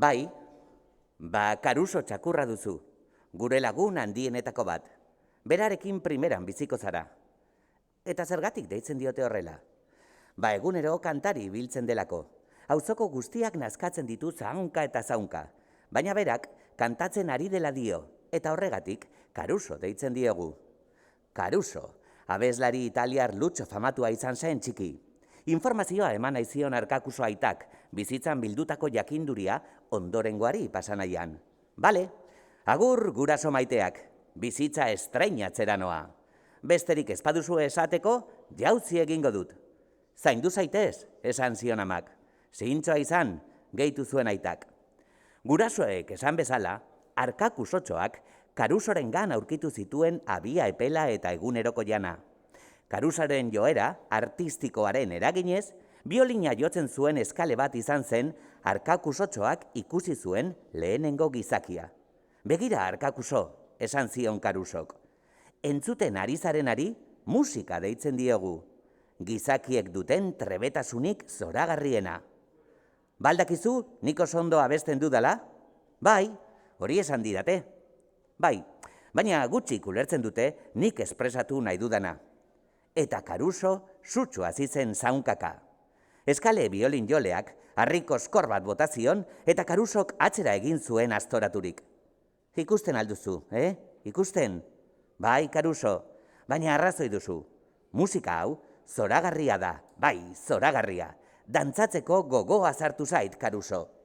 Bai, Karuso txakurra duzu, gure lagun handienetako bat. Berarekin primeran biziko zara. Eta zergatik deitzen diote horrela? Egunero kantari biltzen delako. Auzoko guztiak nazkatzen ditu zaunka eta zaunka. Baina berak kantatzen ari dela dio, eta horregatik Karuso deitzen diogu. Karuso, abeslari italiar lutxo famatua izan zen txiki. Informazioa eman aizion Arkakuso aitak, bizitzan bildutako jakinduria ondorengoari pasanaian. Bale, agur guraso maiteak, bizitza estreinatzera noa. Besterik ez paduzu esateko, jauzi egingo dut. Zaindu zaitez, esan zion amak. Zintzoa izan, gehitu zuen aitak. Gurasoek esan bezala, Arkakusotxoak Karusorengan aurkitu zituen abia epela eta eguneroko jana. Karusoren joera, artistikoaren eraginez, biolina jotzen zuen eskale bat izan zen Arkakusotxoak ikusi zuen lehenengo gizakia. Begira, Arkakuso, esan zion Karusok. Entzuten ari zarenari, musika deitzen diogu. Gizakiek duten trebetasunik zoragarriena. Baldakizu, nik oso ondo abesten dudala? Bai, hori esan didate. Bai, baina gutxik ulertzen dute nik espresatu nahi dudana. Eta Karuso sutsu hasi zen zaunkaka. Eskale biolin joleak harriko skor bat botazion eta Karusok atzera egin zuen astoraturik. Ikusten alduzu, Ikusten? Bai, Karuso, baina arrazoi duzu. Musika hau zoragarria da, bai, zoragarria. Dantzatzeko gogoa sartu zait, Karuso.